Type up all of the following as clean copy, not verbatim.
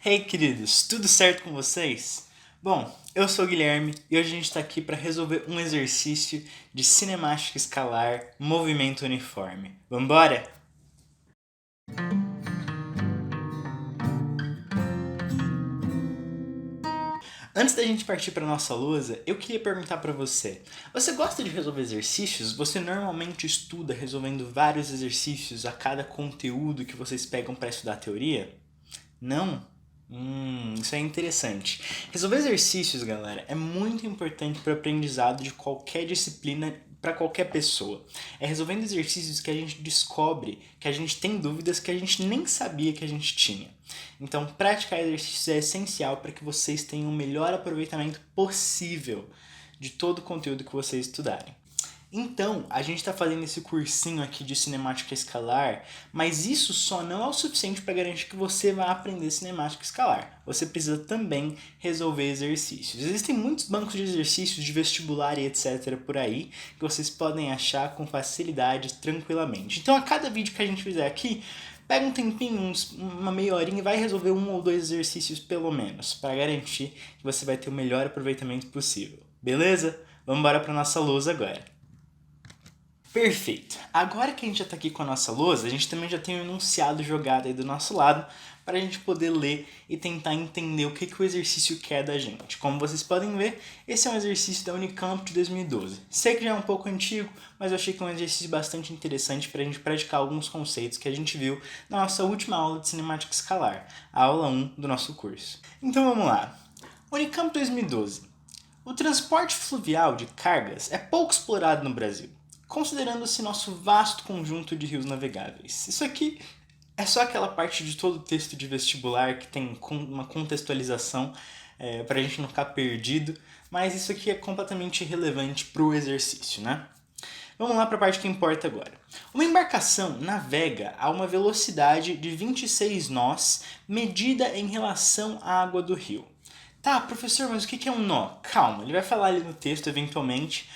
Hey, queridos, tudo certo com vocês? Bom, eu sou o Guilherme e hoje a gente está aqui para resolver um exercício de cinemática escalar, movimento uniforme. Vambora? Antes da gente partir para nossa lousa, eu queria perguntar para você: você gosta de resolver exercícios? Você normalmente estuda resolvendo vários exercícios a cada conteúdo que vocês pegam para estudar a teoria? Não? Isso é interessante. Resolver exercícios, galera, é muito importante para o aprendizado de qualquer disciplina para qualquer pessoa. É resolvendo exercícios que a gente descobre que a gente tem dúvidas que a gente nem sabia que a gente tinha. Então, praticar exercícios é essencial para que vocês tenham o melhor aproveitamento possível de todo o conteúdo que vocês estudarem. Então, a gente está fazendo esse cursinho aqui de cinemática escalar, mas isso só não é o suficiente para garantir que você vai aprender cinemática escalar. Você precisa também resolver exercícios. Existem muitos bancos de exercícios de vestibular e etc. por aí que vocês podem achar com facilidade, tranquilamente. Então, a cada vídeo que a gente fizer aqui, pega um tempinho, uma meia horinha e vai resolver um ou dois exercícios pelo menos, para garantir que você vai ter o melhor aproveitamento possível. Beleza? Vamos embora para nossa lousa agora. Perfeito. Agora que a gente já está aqui com a nossa lousa, a gente também já tem um enunciado jogado aí do nosso lado para a gente poder ler e tentar entender o que o exercício quer da gente. Como vocês podem ver, esse é um exercício da Unicamp de 2012. Sei que já é um pouco antigo, mas eu achei que é um exercício bastante interessante para a gente praticar alguns conceitos que a gente viu na nossa última aula de cinemática escalar, a aula 1 do nosso curso. Então vamos lá. Unicamp 2012. O transporte fluvial de cargas é pouco explorado no Brasil, considerando-se nosso vasto conjunto de rios navegáveis. Isso aqui é só aquela parte de todo o texto de vestibular que tem uma contextualização para a gente não ficar perdido, mas isso aqui é completamente irrelevante para o exercício, né? Vamos lá para a parte que importa agora. Uma embarcação navega a uma velocidade de 26 nós, medida em relação à água do rio. Tá, professor, mas o que é um nó? Calma, ele vai falar ali no texto eventualmente,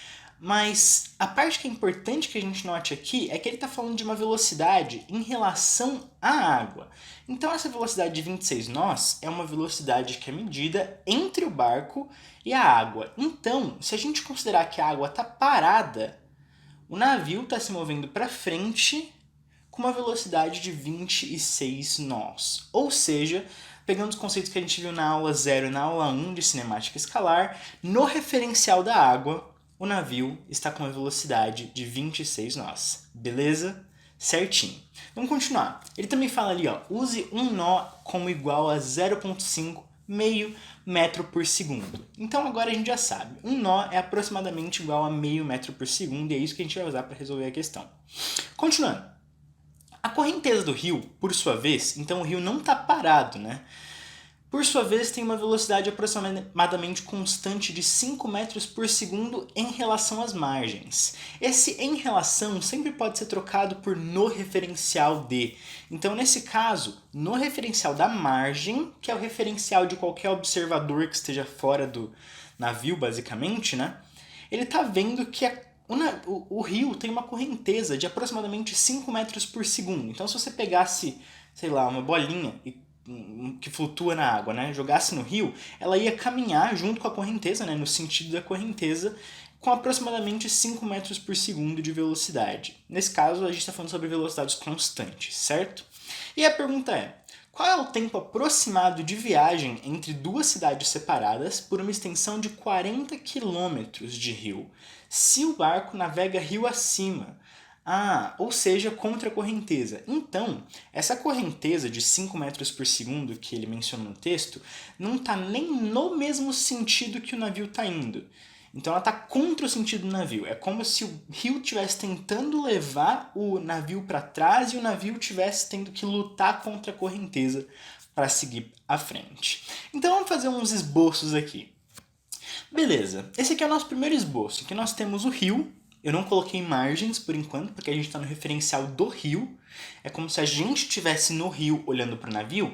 mas a parte que é importante que a gente note aqui é que ele está falando de uma velocidade em relação à água. Então essa velocidade de 26 nós é uma velocidade que é medida entre o barco e a água. Então, se a gente considerar que a água está parada, o navio está se movendo para frente com uma velocidade de 26 nós. Ou seja, pegando os conceitos que a gente viu na aula 0 e na aula 1 de cinemática escalar, no referencial da água, o navio está com uma velocidade de 26 nós. Beleza? Certinho. Vamos continuar. Ele também fala ali, ó, use um nó como igual a 0,5 meio metro por segundo. Então agora a gente já sabe, um nó é aproximadamente igual a meio metro por segundo e é isso que a gente vai usar para resolver a questão. Continuando. A correnteza do rio, por sua vez, então o rio não está parado, né? Por sua vez, tem uma velocidade aproximadamente constante de 5 metros por segundo em relação às margens. Esse em relação sempre pode ser trocado por no referencial de. Então, nesse caso, no referencial da margem, que é o referencial de qualquer observador que esteja fora do navio, basicamente, né? Ele está vendo que o rio tem uma correnteza de aproximadamente 5 metros por segundo. Então, se você pegasse, sei lá, uma bolinha que flutua na água, né, jogasse no rio, ela ia caminhar junto com a correnteza, né, no sentido da correnteza, com aproximadamente 5 metros por segundo de velocidade. Nesse caso, a gente está falando sobre velocidades constantes, certo? E a pergunta é: qual é o tempo aproximado de viagem entre duas cidades separadas por uma extensão de 40 quilômetros de rio, se o barco navega rio acima? Ou seja, contra a correnteza. Então, essa correnteza de 5 metros por segundo que ele menciona no texto não está nem no mesmo sentido que o navio está indo. Então ela está contra o sentido do navio. É como se o rio estivesse tentando levar o navio para trás e o navio estivesse tendo que lutar contra a correnteza para seguir à frente. Então vamos fazer uns esboços aqui. Beleza, esse aqui é o nosso primeiro esboço. Aqui nós temos o rio. Eu não coloquei margens por enquanto, porque a gente está no referencial do rio. É como se a gente estivesse no rio olhando para o navio.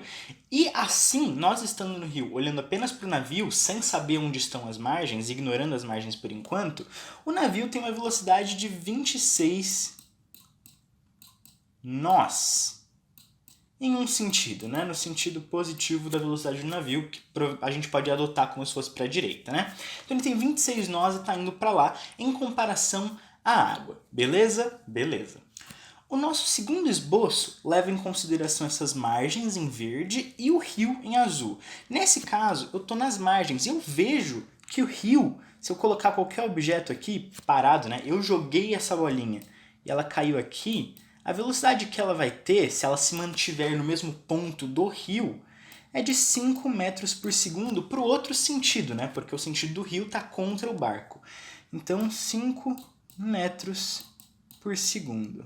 E assim, nós estando no rio olhando apenas para o navio, sem saber onde estão as margens, ignorando as margens por enquanto, o navio tem uma velocidade de 26 nós. em um sentido, né? No sentido positivo da velocidade do navio, que a gente pode adotar como se fosse para a direita, né? Então ele tem 26 nós e está indo para lá em comparação à água. Beleza? Beleza. O nosso segundo esboço leva em consideração essas margens em verde e o rio em azul. Nesse caso, eu estou nas margens e eu vejo que o rio, se eu colocar qualquer objeto aqui parado, né? Eu joguei essa bolinha e ela caiu aqui. A velocidade que ela vai ter, se ela se mantiver no mesmo ponto do rio, é de 5 metros por segundo para o outro sentido, né? Porque o sentido do rio está contra o barco. Então, 5 metros por segundo.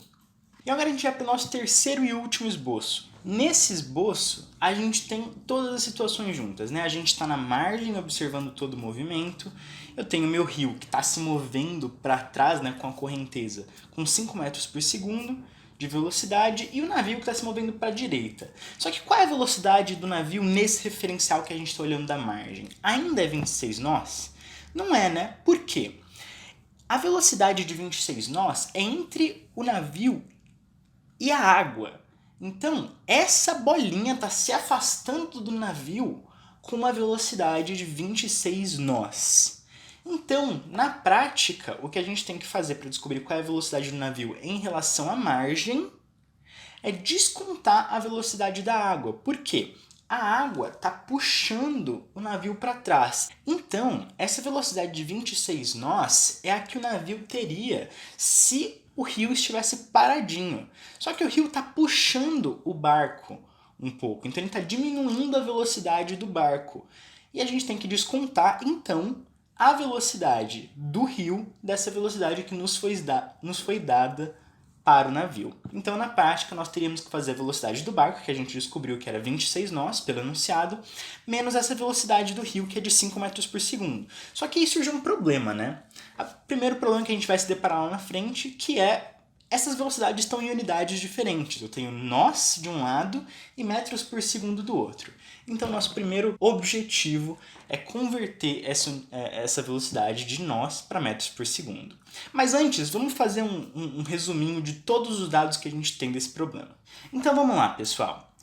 E agora a gente vai para o nosso terceiro e último esboço. Nesse esboço, a gente tem todas as situações juntas, né? A gente está na margem observando todo o movimento. Eu tenho meu rio que está se movendo para trás, né, com a correnteza, com 5 metros por segundo de velocidade, e o navio que está se movendo para a direita. Só que qual é a velocidade do navio nesse referencial que a gente está olhando da margem? Ainda é 26 nós? Não é, né? Por quê? A velocidade de 26 nós é entre o navio e a água. Então, essa bolinha está se afastando do navio com uma velocidade de 26 nós. Então, na prática, o que a gente tem que fazer para descobrir qual é a velocidade do navio em relação à margem é descontar a velocidade da água. Por quê? A água está puxando o navio para trás. Então, essa velocidade de 26 nós é a que o navio teria se o rio estivesse paradinho. Só que o rio está puxando o barco um pouco, então ele está diminuindo a velocidade do barco. E a gente tem que descontar, então, a velocidade do rio dessa velocidade que nos foi dada para o navio. Então, na prática, nós teríamos que fazer a velocidade do barco, que a gente descobriu que era 26 nós, pelo enunciado, menos essa velocidade do rio, que é de 5 metros por segundo. Só que aí surgiu um problema, né? O primeiro problema que a gente vai se deparar lá na frente, que é essas velocidades estão em unidades diferentes. Eu tenho nós de um lado e metros por segundo do outro. Então, nosso primeiro objetivo é converter essa velocidade de nós para metros por segundo. Mas antes, vamos fazer um resuminho de todos os dados que a gente tem desse problema. Então, vamos lá, pessoal.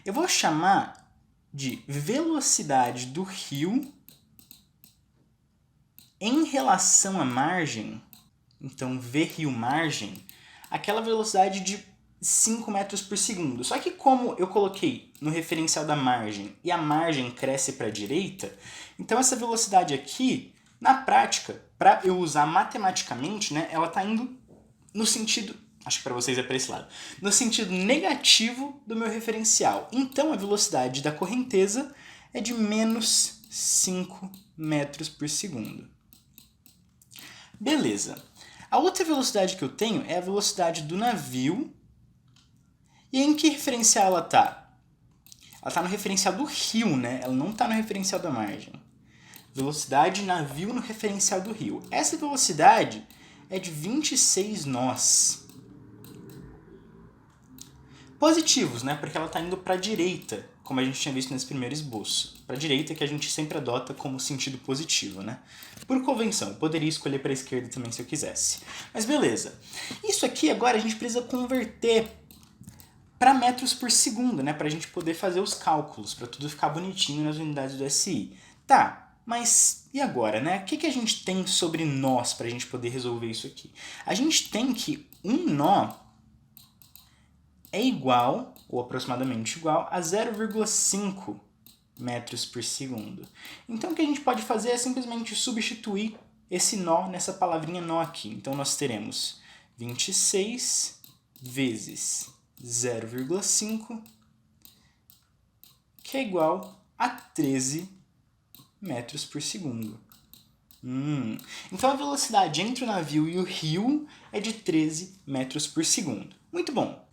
Eu vou chamar de velocidade do rio em relação à margem. Então, V rio margem, aquela velocidade de 5 metros por segundo. Só que como eu coloquei no referencial da margem e a margem cresce para a direita, então essa velocidade aqui, na prática, para eu usar matematicamente, né, ela está indo no sentido, acho que para vocês é para esse lado, no sentido negativo do meu referencial. Então a velocidade da correnteza é de menos 5 metros por segundo. Beleza. A outra velocidade que eu tenho é a velocidade do navio. E em que referencial ela está? Ela está no referencial do rio, né? Ela não está no referencial da margem. Velocidade navio no referencial do rio. Essa velocidade é de 26 nós. Positivos, né? Porque ela está indo para a direita, como a gente tinha visto nesse primeiro esboço. Para a direita, que a gente sempre adota como sentido positivo, né? Por convenção, eu poderia escolher para a esquerda também se eu quisesse. Mas beleza. Isso aqui agora a gente precisa converter para metros por segundo, né? Para a gente poder fazer os cálculos, para tudo ficar bonitinho nas unidades do SI. Tá, mas e agora, né? O que a gente tem sobre nós para a gente poder resolver isso aqui? A gente tem que um nó é igual, ou aproximadamente igual, a 0,5 metros por segundo. Então o que a gente pode fazer é simplesmente substituir esse nó nessa palavrinha nó aqui. Então nós teremos 26 vezes 0,5, que é igual a 13 metros por segundo. Então a velocidade entre o navio e o rio é de 13 metros por segundo. Muito bom.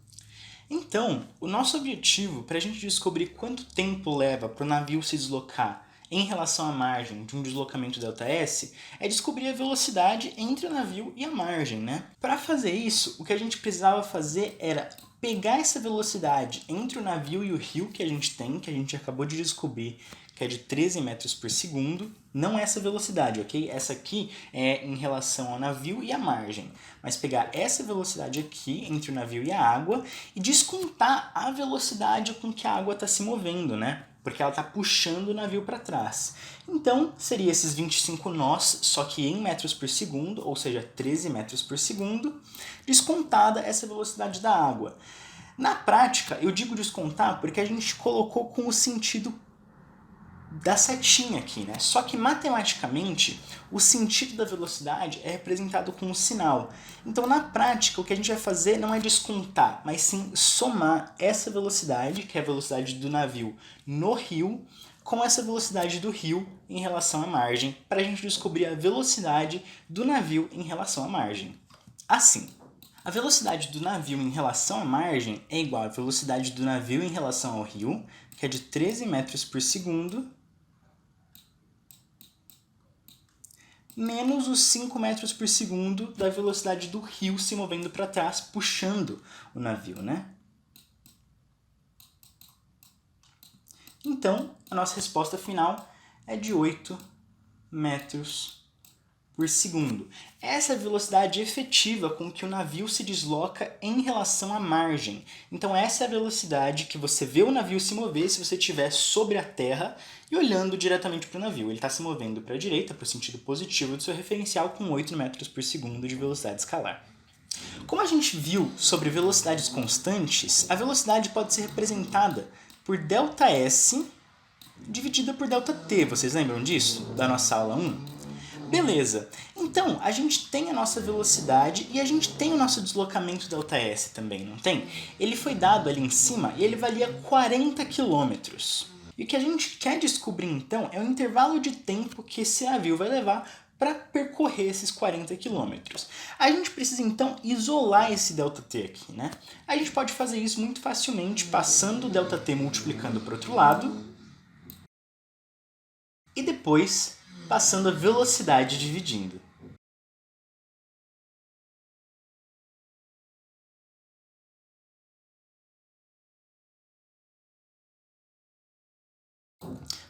Então, o nosso objetivo para a gente descobrir quanto tempo leva para o navio se deslocar em relação à margem de um deslocamento ΔS é descobrir a velocidade entre o navio e a margem, né? Para fazer isso, o que a gente precisava fazer era pegar essa velocidade entre o navio e o rio que a gente acabou de descobrir, que é de 13 metros por segundo, não essa velocidade, ok? Essa aqui é em relação ao navio e à margem. Mas pegar essa velocidade aqui, entre o navio e a água, e descontar a velocidade com que a água está se movendo, né? Porque ela está puxando o navio para trás. Então, seria esses 25 nós, só que em metros por segundo, ou seja, 13 metros por segundo, descontada essa velocidade da água. Na prática, eu digo descontar porque a gente colocou com o sentido da setinha aqui, né? Só que matematicamente, o sentido da velocidade é representado com um sinal. Então, na prática, o que a gente vai fazer não é descontar, mas sim somar essa velocidade, que é a velocidade do navio no rio, com essa velocidade do rio em relação à margem, para a gente descobrir a velocidade do navio em relação à margem. Assim, a velocidade do navio em relação à margem é igual à velocidade do navio em relação ao rio, que é de 13 metros por segundo, menos os 5 metros por segundo da velocidade do rio se movendo para trás, puxando o navio, né? Então, a nossa resposta final é de 8 metros por segundo. Essa é a velocidade efetiva com que o navio se desloca em relação à margem. Então essa é a velocidade que você vê o navio se mover se você estiver sobre a terra e olhando diretamente para o navio. Ele está se movendo para a direita, para o sentido positivo do seu referencial, com 8 metros por segundo de velocidade escalar. Como a gente viu sobre velocidades constantes, a velocidade pode ser representada por ΔS dividida por ΔT. Vocês lembram disso? Da nossa aula 1? Beleza, então a gente tem a nossa velocidade e a gente tem o nosso deslocamento ΔS também, não tem? Ele foi dado ali em cima e ele valia 40 km. E o que a gente quer descobrir então é o intervalo de tempo que esse navio vai levar para percorrer esses 40 km. A gente precisa então isolar esse ΔT aqui, né? A gente pode fazer isso muito facilmente passando o ΔT multiplicando para o outro lado e depois passando a velocidade dividindo.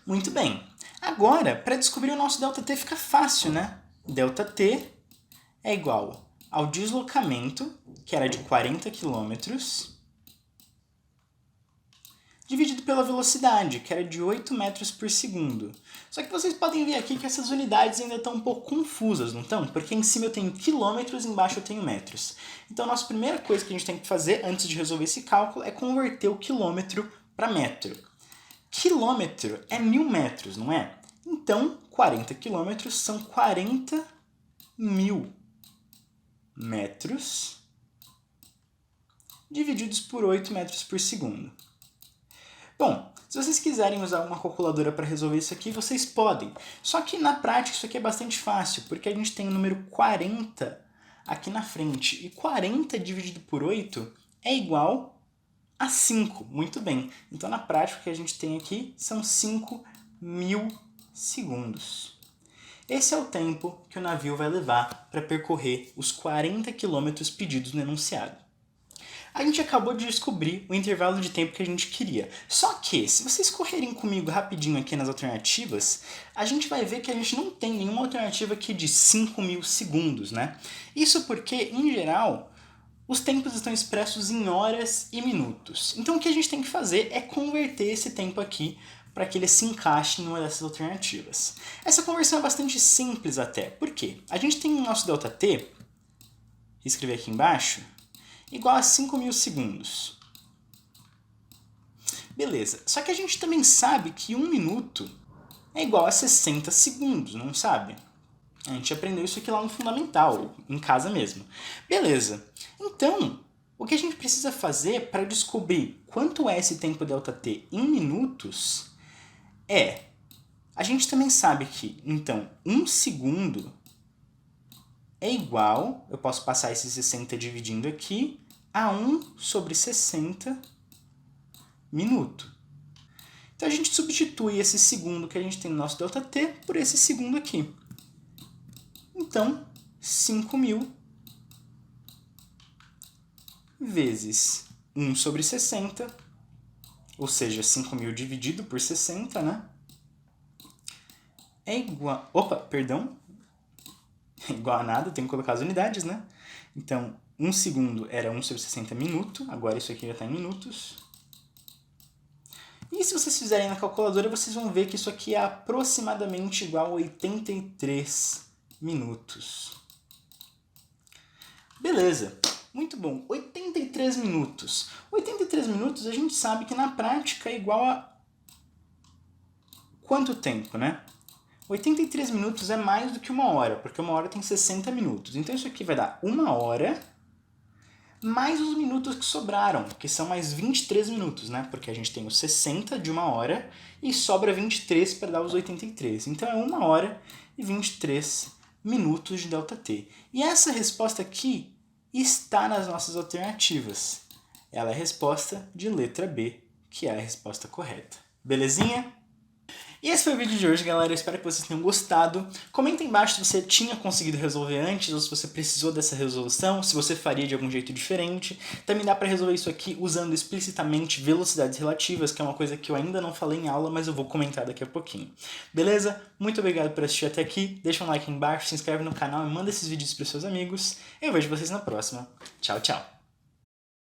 Muito bem. Agora, para descobrir o nosso ΔT fica fácil, né? ΔT é igual ao deslocamento, que era de 40 km, dividido pela velocidade, que era de 8 metros por segundo. Só que vocês podem ver aqui que essas unidades ainda estão um pouco confusas, não estão? Porque em cima eu tenho quilômetros e embaixo eu tenho metros. Então a nossa primeira coisa que a gente tem que fazer antes de resolver esse cálculo é converter o quilômetro para metro. Quilômetro é 1000 metros, não é? Então, 40 quilômetros são 40.000 metros divididos por 8 metros por segundo. Bom, se vocês quiserem usar uma calculadora para resolver isso aqui, vocês podem. Só que na prática isso aqui é bastante fácil, porque a gente tem o número 40 aqui na frente. E 40 dividido por 8 é igual a 5. Muito bem. Então na prática o que a gente tem aqui são 5.000 segundos. Esse é o tempo que o navio vai levar para percorrer os 40 quilômetros pedidos no enunciado. A gente acabou de descobrir o intervalo de tempo que a gente queria. Só que, se vocês correrem comigo rapidinho aqui nas alternativas, a gente vai ver que a gente não tem nenhuma alternativa aqui de 5.000 segundos, né? Isso porque, em geral, os tempos estão expressos em horas e minutos. Então o que a gente tem que fazer é converter esse tempo aqui para que ele se encaixe em uma dessas alternativas. Essa conversão é bastante simples até. Por quê? A gente tem o nosso ΔT, vou escrever aqui embaixo, igual a 5.000 segundos. Beleza, só que a gente também sabe que 1 minuto é igual a 60 segundos, não sabe? A gente aprendeu isso aqui lá no Fundamental, em casa mesmo. Beleza, então o que a gente precisa fazer para descobrir quanto é esse tempo ΔT em minutos é... A gente também sabe que, então, 1 segundo é igual, eu posso passar esse 60 dividindo aqui, a 1 sobre 60 minuto. Então a gente substitui esse segundo que a gente tem no nosso ΔT por esse segundo aqui. Então, 5.000 vezes 1 sobre 60, ou seja, 5.000 dividido por 60, né? É igual... Opa, perdão. É igual a nada, tenho que colocar as unidades, né? Então, 1 segundo era 1 sobre 60 minuto, agora isso aqui já está em minutos. E se vocês fizerem na calculadora, vocês vão ver que isso aqui é aproximadamente igual a 83 minutos. Beleza, muito bom. 83 minutos. 83 minutos a gente sabe que na prática é igual a quanto tempo, né? 83 minutos é mais do que 1 hora, porque 1 hora tem 60 minutos. Então isso aqui vai dar 1 hora mais os minutos que sobraram, que são mais 23 minutos, né? Porque a gente tem os 60 de 1 hora e sobra 23 para dar os 83. Então é 1 hora e 23 minutos de ΔT. E essa resposta aqui está nas nossas alternativas. Ela é a resposta de letra B, que é a resposta correta. Belezinha? E esse foi o vídeo de hoje, galera. Eu espero que vocês tenham gostado. Comenta aí embaixo se você tinha conseguido resolver antes ou se você precisou dessa resolução, se você faria de algum jeito diferente. Também dá para resolver isso aqui usando explicitamente velocidades relativas, que é uma coisa que eu ainda não falei em aula, mas eu vou comentar daqui a pouquinho. Beleza? Muito obrigado por assistir até aqui. Deixa um like aí embaixo, se inscreve no canal e manda esses vídeos para seus amigos. Eu vejo vocês na próxima. Tchau, tchau!